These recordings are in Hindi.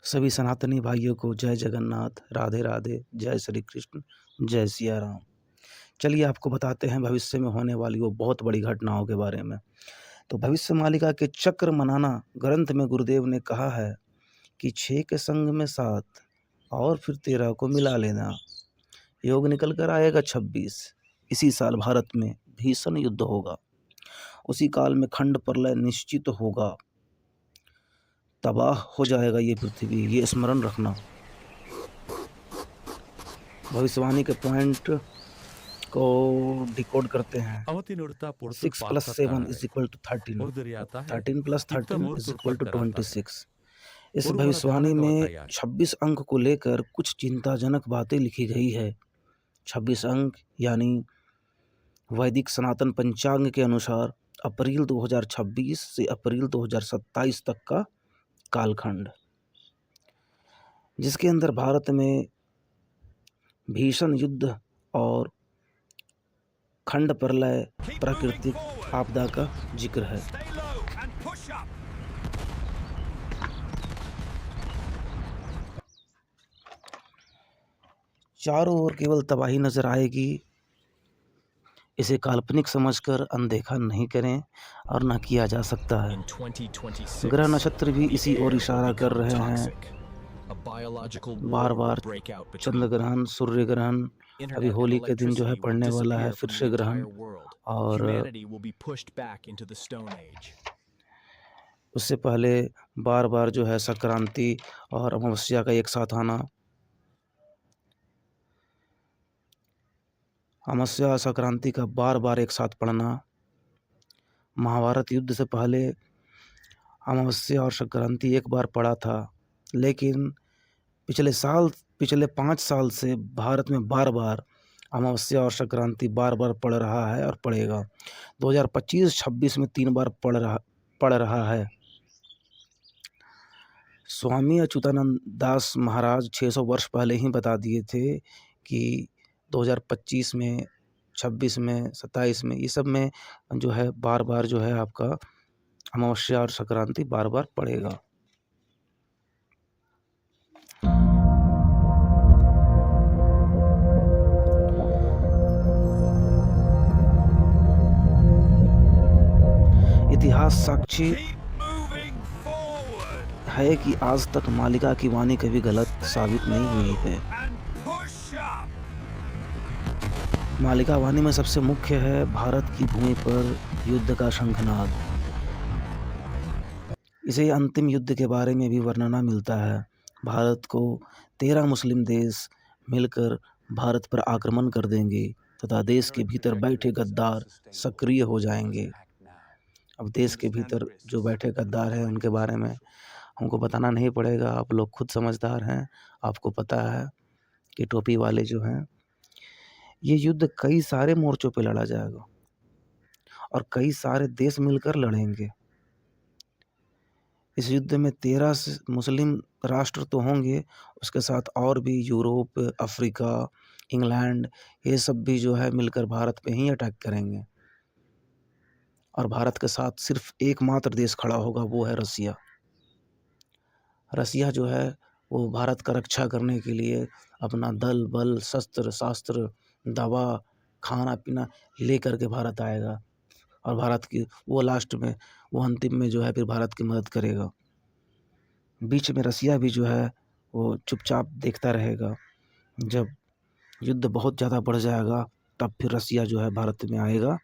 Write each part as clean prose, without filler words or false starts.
सभी सनातनी भाइयों को जय जगन्नाथ, राधे राधे, जय श्री कृष्ण, जय सिया राम। चलिए आपको बताते हैं भविष्य में होने वाली वो बहुत बड़ी घटनाओं के बारे में। तो भविष्य मालिका के चक्र मनाना ग्रंथ में गुरुदेव ने कहा है कि 6 के संग में 7 और फिर 13 को मिला लेना। योग निकल कर आएगा 26। इसी साल भारत में भीषण युद्ध होगा। उसी काल में खंड प्रलय निश्चित होगा। तबाह हो जाएगा ये पृथ्वी, ये स्मरण रखना। भविष्यवाणी के पॉइंट को डिकोड करते हैं। ಅವತ್ತಿನುಡ್ತಾ ಪೊಡ್ತು 6 + 7 ಪಾರ್ತಾತ್ತಾಳೆ = 13, ಉರ್ದುರಿಯಾತಾ है 13 + इत्ता 13 मोर तुर्पट = कराता है 26। इस उर्वरा भविष्यवाणी धानक में अवतयार 26 अंक को लेकर कुछ चिंताजनक बातें लिखी गई है। 26 अंक यानी वैदिक सनातन पंचांग के अनुसार अप्रैल 2026 से अप्रैल 2027 तक का कालखंड, जिसके अंदर भारत में भीषण युद्ध और खंड प्रलय प्राकृतिक आपदा का जिक्र है। चारों ओर केवल तबाही नजर आएगी। इसे काल्पनिक समझकर अनदेखा नहीं करें और न किया जा सकता है। ग्रह नक्षत्र भी इसी ओर इशारा कर रहे हैं। बार बार चंद्र ग्रहण, सूर्य ग्रहण, अभी होली के दिन जो है पड़ने वाला है फिर से ग्रहण, और उससे पहले बार बार जो है संक्रांति और अमावस्या का एक साथ आना। अमावस्या और संक्रांति का बार बार एक साथ पड़ना। महाभारत युद्ध से पहले अमावस्या और संक्रांति एक बार पड़ा था, लेकिन पिछले 5 साल से भारत में बार बार अमावस्या और संक्रांति बार बार पड़ रहा है और पड़ेगा। 2025-26 में 3 बार पड़ रहा है। स्वामी अच्युतानंद दास महाराज 600 वर्ष पहले ही बता दिए थे कि 2025 में, 26 में, 27 में, ये सब में जो है बार बार जो है आपका अमावस्या और संक्रांति बार बार पड़ेगा। इतिहास साक्षी है कि आज तक मालिका की वाणी कभी गलत साबित नहीं हुई है। मालिका वाणी में सबसे मुख्य है भारत की भूमि पर युद्ध का शंखनाद। इसे अंतिम युद्ध के बारे में भी वर्णना मिलता है। भारत को 13 मुस्लिम देश मिलकर भारत पर आक्रमण कर देंगे तथा देश के भीतर बैठे गद्दार सक्रिय हो जाएंगे। अब देश के भीतर जो बैठे गद्दार हैं उनके बारे में हमको बताना नहीं पड़ेगा, आप लोग खुद समझदार हैं। आपको पता है कि टोपी वाले जो हैं, ये युद्ध कई सारे मोर्चों पे लड़ा जाएगा और कई सारे देश मिलकर लड़ेंगे। इस युद्ध में 13 मुस्लिम राष्ट्र तो होंगे, उसके साथ और भी यूरोप, अफ्रीका, इंग्लैंड, ये सब भी जो है मिलकर भारत पे ही अटैक करेंगे। और भारत के साथ सिर्फ एकमात्र देश खड़ा होगा, वो है रसिया। रसिया जो है वो भारत का रक्षा करने के लिए अपना दल बल, शस्त्र शास्त्र, दवा, खाना पीना लेकर के भारत आएगा और भारत की वो लास्ट में, वो अंतिम में जो है फिर भारत की मदद करेगा। बीच में रसिया भी जो है वो चुपचाप देखता रहेगा। जब युद्ध बहुत ज़्यादा बढ़ जाएगा तब फिर रसिया जो है भारत में आएगा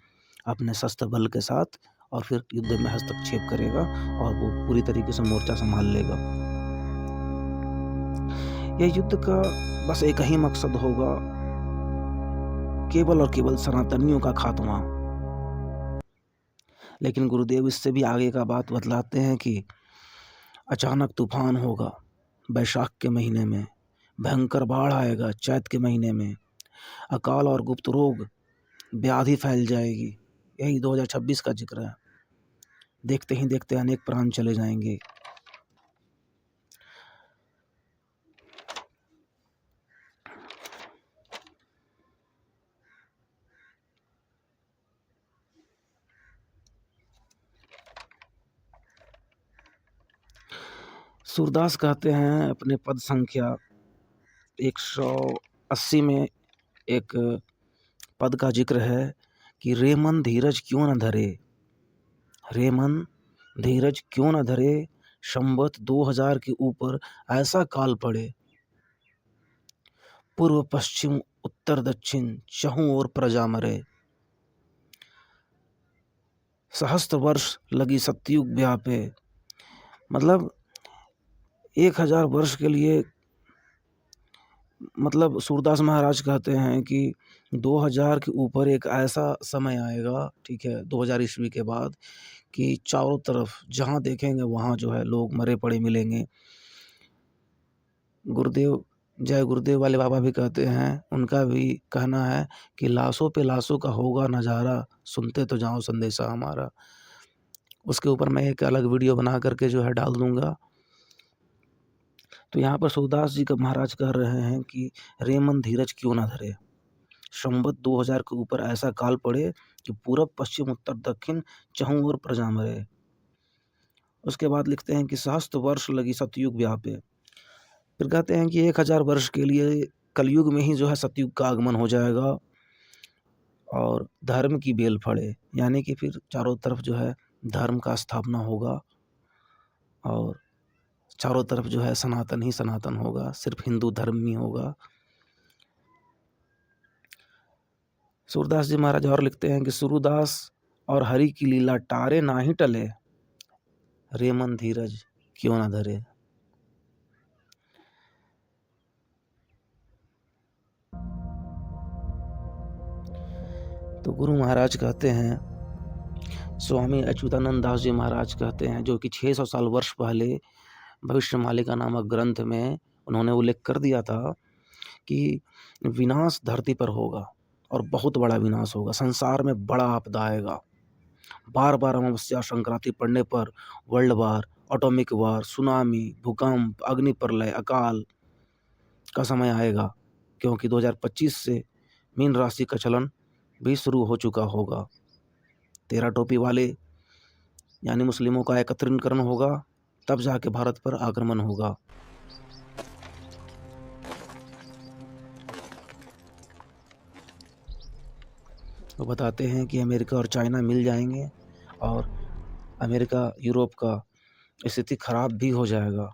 अपने शस्त्र बल के साथ और फिर युद्ध में हस्तक्षेप करेगा और वो पूरी तरीके से मोर्चा संभाल लेगा। यह युद्ध का बस एक ही मकसद होगा, केवल और केवल सनातनियों का खात्मा। लेकिन गुरुदेव इससे भी आगे का बात बतलाते हैं कि अचानक तूफान होगा बैशाख के महीने में, भयंकर बाढ़ आएगा चैत के महीने में, अकाल और गुप्त रोग, व्याधि फैल जाएगी। यही 2026 का जिक्र है। देखते ही देखते अनेक प्राण चले जाएंगे। सूरदास कहते हैं अपने पद संख्या 180 में एक पद का जिक्र है कि रे मन धीरज क्यों न धरे, रे मन धीरज क्यों न धरे, संवत 2000 के ऊपर ऐसा काल पड़े, पूर्व पश्चिम उत्तर दक्षिण चहुं ओर प्रजा मरे, सहस्त्र वर्ष लगी सतयुग व्यापे। मतलब 1000 वर्ष के लिए, मतलब सूरदास महाराज कहते हैं कि 2000 के ऊपर एक ऐसा समय आएगा, ठीक है, 2000 ईस्वी के बाद, कि चारों तरफ जहाँ देखेंगे वहाँ जो है लोग मरे पड़े मिलेंगे। गुरुदेव, जय गुरुदेव वाले बाबा भी कहते हैं, उनका भी कहना है कि लाशों पे लाशों का होगा नज़ारा, सुनते तो जाओ संदेशा हमारा। उसके ऊपर मैं एक अलग वीडियो बना करके जो है डाल दूंगा। तो यहाँ पर सूरदास जी का महाराज कह रहे हैं कि रे मन धीरज क्यों ना धरे, संवत 2000 के ऊपर ऐसा काल पड़े कि पूरब पश्चिम उत्तर दक्षिण चहुं ओर प्रजा मरे। उसके बाद लिखते हैं कि सहस्त्र वर्ष लगी सतयुग व्यापे। फिर कहते हैं कि 1000 वर्ष के लिए कलयुग में ही जो है सतयुग का आगमन हो जाएगा और धर्म की बेल फड़े, यानी कि फिर चारों तरफ जो है धर्म का स्थापना होगा और चारों तरफ जो है सनातन ही सनातन होगा, सिर्फ हिंदू धर्म ही होगा। सूरदास जी महाराज और लिखते हैं कि सूरदास और हरि की लीला टारे ना ही टले, रे मन धीरज क्यों ना धरे। तो गुरु महाराज कहते हैं, स्वामी अच्युतानंद दास जी महाराज कहते हैं, जो कि 600 साल वर्ष पहले भविष्यमालिका नामक ग्रंथ में उन्होंने उल्लेख कर दिया था कि विनाश धरती पर होगा और बहुत बड़ा विनाश होगा, संसार में बड़ा आपदा आएगा, बार बार अमावस्या संक्रांति पड़ने पर वर्ल्ड वार, एटॉमिक वार, सुनामी, भूकंप, अग्नि प्रलय, अकाल का समय आएगा, क्योंकि 2025 से मीन राशि का चलन भी शुरू हो चुका होगा। 13 टोपी वाले यानी मुस्लिमों का एकत्रीकरण होगा, तब जाके भारत पर आक्रमण होगा। वो बताते हैं कि अमेरिका और चाइना मिल जाएंगे और अमेरिका यूरोप का स्थिति खराब भी हो जाएगा।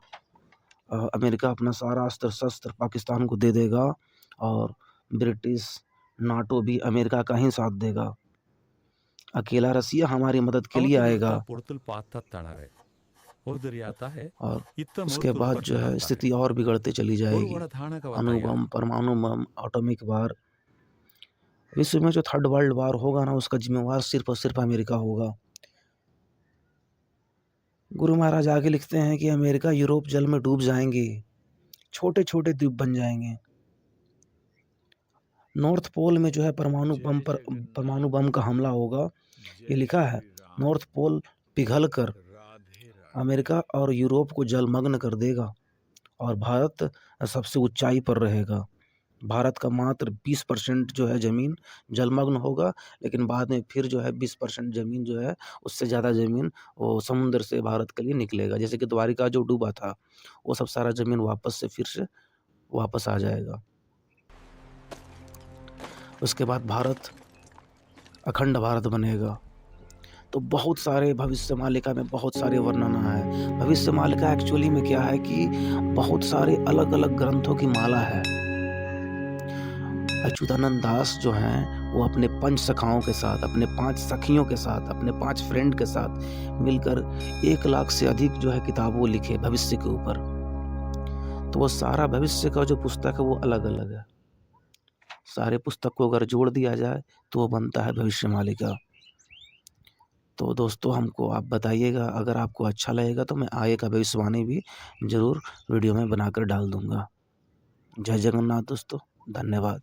अमेरिका अपना सारा अस्त्र शस्त्र पाकिस्तान को दे देगा और ब्रिटिश नाटो भी अमेरिका का ही साथ देगा। अकेला रसिया हमारी मदद के लिए आएगा और उसके बाद जो है स्थिति और बिगड़ते चली जाएगी। अणुबम, परमाणु बम, एटॉमिक वार, विश्व में जो थर्ड वर्ल्ड वार होगा ना, उसका जिम्मेवार सिर्फ और सिर्फ अमेरिका होगा। गुरु महाराज आगे लिखते हैं कि अमेरिका यूरोप जल में डूब जाएंगे, छोटे छोटे द्वीप बन जाएंगे। नॉर्थ पोल में जो है परमाणु बम का हमला होगा, ये लिखा है। नॉर्थ पोल पिघल कर अमेरिका और यूरोप को जलमग्न कर देगा और भारत सबसे ऊंचाई पर रहेगा। भारत का मात्र 20% जो है ज़मीन जलमग्न होगा, लेकिन बाद में फिर जो है 20% ज़मीन जो है, उससे ज़्यादा ज़मीन वो समुद्र से भारत के लिए निकलेगा। जैसे कि द्वारिका जो डूबा था, वो सब सारा ज़मीन वापस से फिर से वापस आ जाएगा। उसके बाद भारत अखंड भारत बनेगा। तो बहुत सारे भविष्य मालिका में बहुत सारे वर्णन है। भविष्य मालिका एक्चुअली में क्या है कि बहुत सारे अलग अलग ग्रंथों की माला है। अच्युतानंद दास जो हैं वो अपने 5 सखाओं के साथ, अपने 5 सखियों के साथ, अपने 5 फ्रेंड के साथ मिलकर 1 लाख से अधिक जो है किताबों लिखे भविष्य के ऊपर। तो वो सारा भविष्य का जो पुस्तक है वो अलग अलग है। सारे पुस्तक को अगर जोड़ दिया जाए तो वो बनता है भविष्य मालिका। तो दोस्तों हमको आप बताइएगा, अगर आपको अच्छा लगेगा तो मैं आगे का भविष्यवाणी भी ज़रूर वीडियो में बनाकर डाल दूँगा। जय जगन्नाथ दोस्तों, धन्यवाद।